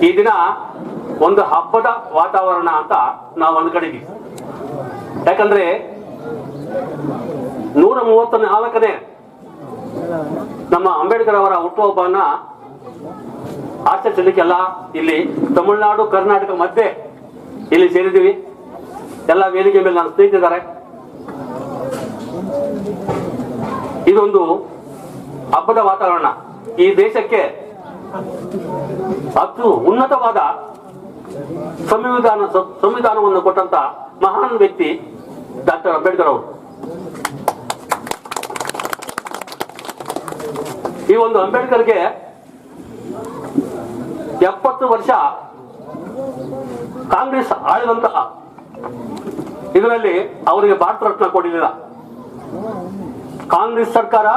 ಈ ದಿನ ಒಂದು ಹಬ್ಬದ ವಾತಾವರಣ ಅಂತ ನಾವು ಅಂದ್ಕೊಂಡಿದ್ದೀವಿ. ಯಾಕಂದ್ರೆ 134ನೇ ನಮ್ಮ ಅಂಬೇಡ್ಕರ್ ಅವರ ಹುಟ್ಟುಹಬ್ಬವನ್ನ ಆಚರಿಸಲಿಕ್ಕೆಲ್ಲ ಇಲ್ಲಿ ತಮಿಳುನಾಡು ಕರ್ನಾಟಕ ಮಧ್ಯೆ ಇಲ್ಲಿ ಸೇರಿದ್ದೀವಿ. ಎಲ್ಲ ವೇದಿಕೆ ಮೇಲೆ ನಾನು ಸ್ನೇಹಿತರಿದ್ದಾರೆ. ಇದೊಂದು ಹಬ್ಬದ ವಾತಾವರಣ. ಈ ದೇಶಕ್ಕೆ ಅತಿ ಉನ್ನತವಾದ ಸಂವಿಧಾನವನ್ನು ಕೊಟ್ಟಂತ ಮಹಾನ್ ವ್ಯಕ್ತಿ ಡಾಕ್ಟರ್ ಅಂಬೇಡ್ಕರ್ ಅವರು. ಈ ಒಂದು ಅಂಬೇಡ್ಕರ್ಗೆ 70 ವರ್ಷ ಕಾಂಗ್ರೆಸ್ ಆಳಿದಂತಹ ಇದರಲ್ಲಿ ಅವರಿಗೆ ಭಾರತ ರತ್ನ ಕೊಡಲಿಲ್ಲ. ಕಾಂಗ್ರೆಸ್ ಸರ್ಕಾರ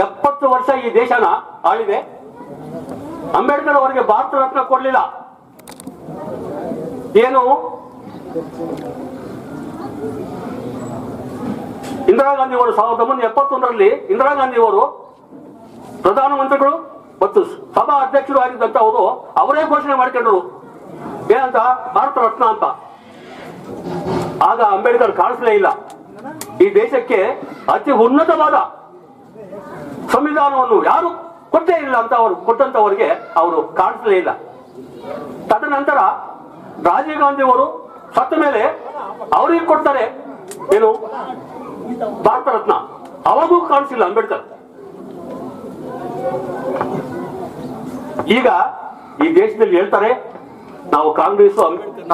70 ವರ್ಷ ಈ ದೇಶನ ಆಳಿದೆ. ಅಂಬೇಡ್ಕರ್ ಅವರಿಗೆ ಭಾರತ ರತ್ನ ಕೊಡಲಿಲ್ಲ. ಏನು ಇಂದಿರಾ ಗಾಂಧಿ ಅವರು 1971ರಲ್ಲಿ ಇಂದಿರಾ ಗಾಂಧಿ ಅವರು ಪ್ರಧಾನಮಂತ್ರಿಗಳು ಮತ್ತು ಸಭಾ ಅಧ್ಯಕ್ಷರು ಆಗಿದ್ದಂತವರು ಅವರೇ ಘೋಷಣೆ ಮಾಡಿಕೊಂಡ್ರು ಏನಂತ, ಭಾರತ ರತ್ನ ಅಂತ. ಆಗ ಅಂಬೇಡ್ಕರ್ ಕಾಣಿಸಲೇ ಇಲ್ಲ. ಈ ದೇಶಕ್ಕೆ ಅತಿ ಉನ್ನತವಾದ ಸಂವಿಧಾನವನ್ನು ಯಾರು ಕೊಟ್ಟೇ ಇಲ್ಲ ಅಂತ ಅವರು ಕೊಟ್ಟಂತವರಿಗೆ ಅವರು ಕಾಣಿಸಲೇ ಇಲ್ಲ. ತದನಂತರ ರಾಜೀವ್ ಗಾಂಧಿ ಅವರು ಸತ್ತ ಮೇಲೆ ಅವರಿಗೆ ಕೊಡ್ತಾರೆ ಏನು, ಭಾರತ ರತ್ನ. ಅವಾಗೂ ಕಾಣಿಸಿಲ್ಲ ಅಂಬೇಡ್ಕರ್. ಈಗ ಈ ದೇಶದಲ್ಲಿ ಹೇಳ್ತಾರೆ ನಾವು ಕಾಂಗ್ರೆಸ್ ಅಂಬೇಡ್ಕರ್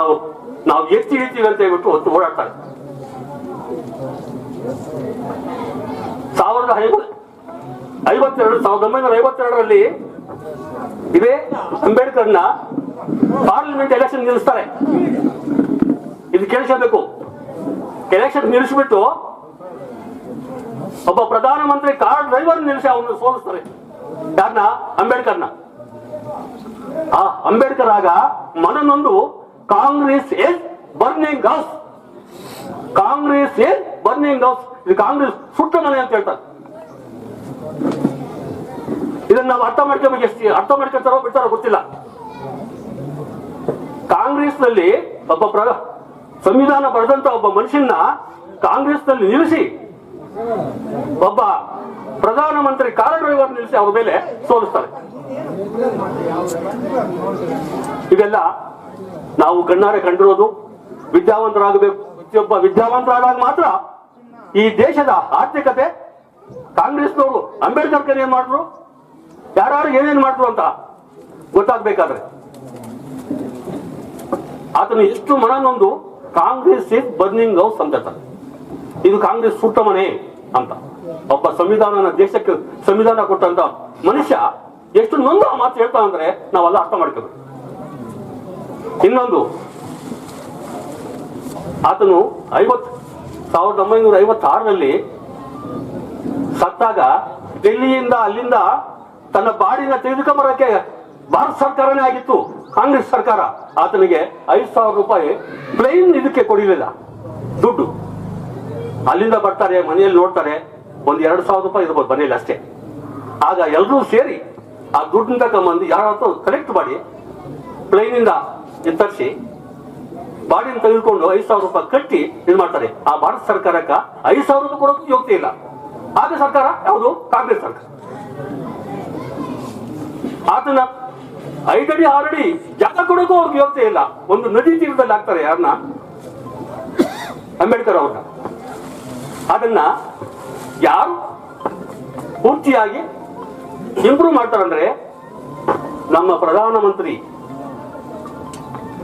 ನಾವು ಎತ್ತಿ ಇಳಿತೀವಿ ಅಂತ ಹೇಳ್ಬಿಟ್ಟು ಹೊತ್ತು ಓಡಾಡ್ತಾರೆ. 1952ರಲ್ಲಿ ಇದೇ ಅಂಬೇಡ್ಕರ್ನ ಪಾರ್ಲಿಮೆಂಟ್ ಎಲೆಕ್ಷನ್ ನಿಲ್ಲಿಸ್ತಾರೆ. ಇದು ಕೇಳಿಸಬೇಕು. ಎಲೆಕ್ಷನ್ ನಿಲ್ಲಿಸ್ಬಿಟ್ಟು ಒಬ್ಬ ಪ್ರಧಾನಮಂತ್ರಿ ಕಾರ್ ಡ್ರೈವರ್ ನಿಲ್ಲಿಸಿ ಅವನು ಸೋಲಿಸ್ತಾರೆ. ಯಾರನ್ನ? ಅಂಬೇಡ್ಕರ್ನ. ಆ ಅಂಬೇಡ್ಕರ್ ಆಗ ಮನನೊಂದು Congress is burning house, Congress is burning house, ಇದು ಕಾಂಗ್ರೆಸ್ ಸುಟ್ಟ ಮನೆ ಅಂತ ಹೇಳ್ತಾರೆ. ಇದನ್ನ ನಾವು ಅರ್ಥ ಮಾಡ್ಕೊತಾರೋ ಬಿಡ್ತಾರೋ ಗೊತ್ತಿಲ್ಲ. ಕಾಂಗ್ರೆಸ್ ನಲ್ಲಿ ಒಬ್ಬ ಸಂವಿಧಾನ ಬರೆದಂತ ಒಬ್ಬ ಮನುಷ್ಯನ ಕಾಂಗ್ರೆಸ್ ನಲ್ಲಿ ನಿಲ್ಲಿಸಿ ಒಬ್ಬ ಪ್ರಧಾನಮಂತ್ರಿ ಕಾರ್ ಡ್ರೈವರ್ ನಿಲ್ಲಿಸಿ ಅವ್ರ ಮೇಲೆ ಸೋಲಿಸ್ತಾರೆ. ಇದೆಲ್ಲ ನಾವು ಕಣ್ಣಾರೆ ಕಂಡಿರೋದು. ವಿದ್ಯಾವಂತರಾಗಬೇಕು. ಪ್ರತಿಯೊಬ್ಬ ವಿದ್ಯಾವಂತರಾದಾಗ ಮಾತ್ರ ಈ ದೇಶದ ಆರ್ಥಿಕತೆ, ಕಾಂಗ್ರೆಸ್ನವರು ಅಂಬೇಡ್ಕರ್ ಏನ್ ಮಾಡಿದ್ರು, ಯಾರು ಏನೇನ್ ಮಾಡಿದ್ರು ಅಂತ ಗೊತ್ತಾಗ್ಬೇಕಾದ್ರೆ ಆತನು ಎಷ್ಟು ಮನನೊಂದು ಕಾಂಗ್ರೆಸ್ ಇಸ್ ಬರ್ನಿಂಗ್ ಹೌಸ್ ಅಂತ ಹೇಳ್ತಾರೆ. ಇದು ಕಾಂಗ್ರೆಸ್ ಸುಟ್ಟ ಮನೆ ಅಂತ. ಒಬ್ಬ ದೇಶಕ್ಕೆ ಸಂವಿಧಾನ ಕೊಟ್ಟಂತ ಮನುಷ್ಯ ಎಷ್ಟು ನೊಂದು ಆ ಮಾತು ಹೇಳ್ತಾ ಅಂದ್ರೆ ನಾವೆಲ್ಲ ಅರ್ಥ ಮಾಡ್ಕೋಬೇಕು. ಇನ್ನೊಂದು, ಆತನು 1956ರಲ್ಲಿ ಸತ್ತಾಗ ಡೆಲ್ಲಿಯಿಂದ ಅಲ್ಲಿಂದ ತನ್ನ ಬಾಡಿನ ತೆಗೆದುಕೊಂಬರಕ್ಕೆ ಭಾರತ ಸರ್ಕಾರನೇ ಆಗಿತ್ತು, ಕಾಂಗ್ರೆಸ್ ಸರ್ಕಾರ. ಆತನಿಗೆ 5,000 ರೂಪಾಯಿ ಪ್ಲೇನ್ ಇದಕ್ಕೆ ಕೊಡಲಿಲ್ಲ ದುಡ್ಡು. ಅಲ್ಲಿಂದ ಬರ್ತಾರೆ, ಮನೆಯಲ್ಲಿ ನೋಡ್ತಾರೆ, ಒಂದು 2,000 ರೂಪಾಯಿ ಇರ್ಬೋದು ಮನೆಯಲ್ಲಿ ಅಷ್ಟೇ. ಆಗ ಎಲ್ಲರೂ ಸೇರಿ ಆ ದುಡ್ಡಿನ ತಗೊಂಬಂದು ಯಾರು ಕಲೆಕ್ಟ್ ಮಾಡಿ ಪ್ಲೇನಿಂದ ತರಿಸಿ ಬಾಡಿನ ತೆಗೆದುಕೊಂಡು 5,000 ರೂಪಾಯಿ ಕಟ್ಟಿ ಇದು ಮಾಡ್ತಾರೆ. ಆ ಭಾರತ ಸರ್ಕಾರಕ್ಕೆ 5,000 ರೂಪಾಯಿ ಕೊಡೋದು ಯೋಗ್ಯತೆ ಇಲ್ಲ. ಆಗ ಸರ್ಕಾರ ಯಾವುದು? ಕಾಂಗ್ರೆಸ್ ಸರ್ಕಾರ. ಆತನ 5 ಅಡಿ 6 ಅಡಿ ಜಾಗ ಕೊಡೋಕ್ಕೂ ಅವ್ರಿಗೆ ಯೋಗ್ಯತೆ ಇಲ್ಲ. ಒಂದು ನದಿ ತೀರದಲ್ಲಿ ಹಾಕ್ತಾರೆ ಯಾರನ್ನ? ಅಂಬೇಡ್ಕರ್ ಅವ್ರನ್ನ. ಅದನ್ನ ಯಾರು ಪೂರ್ತಿಯಾಗಿ ಇಂಪ್ರೂವ್ ಮಾಡ್ತಾರಂದ್ರೆ ನಮ್ಮ ಪ್ರಧಾನಮಂತ್ರಿ,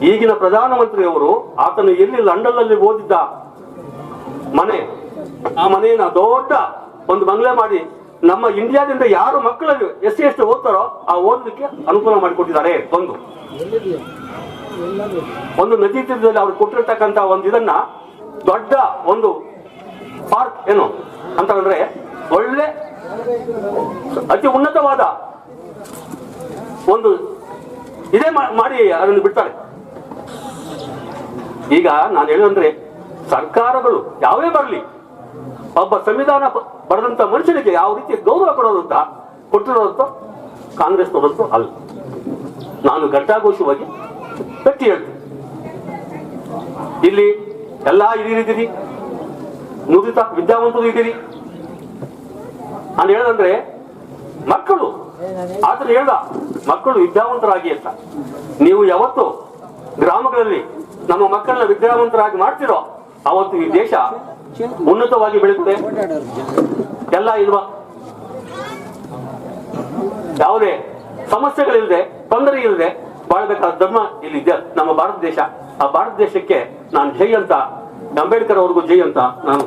ಈಗಿನ ಪ್ರಧಾನಮಂತ್ರಿ ಅವರು. ಆತನು ಎಲ್ಲಿ ಲಂಡನ್ ನಲ್ಲಿ ಓದಿದ್ದ ಮನೆ, ಆ ಮನೆಯನ್ನ ದೊಡ್ಡ ಒಂದು ಬಂಗ್ಲೆ ಮಾಡಿ ನಮ್ಮ ಇಂಡಿಯಾದಿಂದ ಯಾರು ಮಕ್ಕಳು ಎಷ್ಟು ಓದ್ತಾರೋ ಆ ಓದಲಿಕ್ಕೆ ಅನುಕೂಲ ಮಾಡಿಕೊಟ್ಟಿದ್ದಾರೆ. ಒಂದು ನದಿ ತೀರದಲ್ಲಿ ಅವ್ರು ಕೊಟ್ಟಿರ್ತಕ್ಕಂಥ ಒಂದು ಇದನ್ನ ದೊಡ್ಡ ಒಂದು ಪಾರ್ಕ್ ಏನು ಅಂತಂದ್ರೆ ಒಳ್ಳೆ ಅತಿ ಉನ್ನತವಾದ ಒಂದು ಇದೇ ಮಾಡಿ ಅದನ್ನು ಬಿಡ್ತಾರೆ. ಈಗ ನಾನು ಹೇಳಂದ್ರೆ ಸರ್ಕಾರಗಳು ಯಾವೇ ಬರಲಿ, ಒಬ್ಬ ಸಂವಿಧಾನ ಬರೆದಂತ ಮನುಷ್ಯನಿಗೆ ಯಾವ ರೀತಿ ಗೌರವ ಕೊಡೋದಂತ ಕೊಟ್ಟಿರೋದಂತ ಕಾಂಗ್ರೆಸ್ನವರಂತೂ ಅಲ್ಲ. ನಾನು ಘಂಟಾಘೋಷವಾಗಿ ಗಟ್ಟಿ ಹೇಳ್ತೀನಿ. ಇಲ್ಲಿ ಎಲ್ಲಾ ಹಿರಿಯರಿದ್ದೀರಿ, ನುರಿತ ವಿದ್ಯಾವಂತರು ಇದ್ದೀರಿ. ನಾನು ಹೇಳದಂದ್ರೆ ಮಕ್ಕಳು ಆತನ ಹೇಳ್ದ ಮಕ್ಕಳು ವಿದ್ಯಾವಂತರಾಗಿ ಅಂತ. ನೀವು ಯಾವತ್ತು ಗ್ರಾಮಗಳಲ್ಲಿ ನಮ್ಮ ಮಕ್ಕಳನ್ನ ವಿದ್ಯಾವಂತರಾಗಿ ಮಾಡ್ತಿರೋ ಅವತ್ತು ಈ ದೇಶ ಉನ್ನತವಾಗಿ ಬೆಳೀತದೆ. ಎಲ್ಲ ಇಲ್ವಾ, ಯಾವುದೇ ಸಮಸ್ಯೆಗಳಿಲ್ಲದೆ, ತೊಂದರೆ ಇಲ್ಲದೆ ಬಾಳ್ಬೇಕಾದ ಧರ್ಮ ಇಲ್ಲಿದೆ ನಮ್ಮ ಭಾರತ ದೇಶ. ಆ ಭಾರತ ದೇಶಕ್ಕೆ ನಾನು ಜೈ ಅಂತ, ಅಂಬೇಡ್ಕರ್ ಅವ್ರಿಗೂ ಜೈ ಅಂತ ನಾನು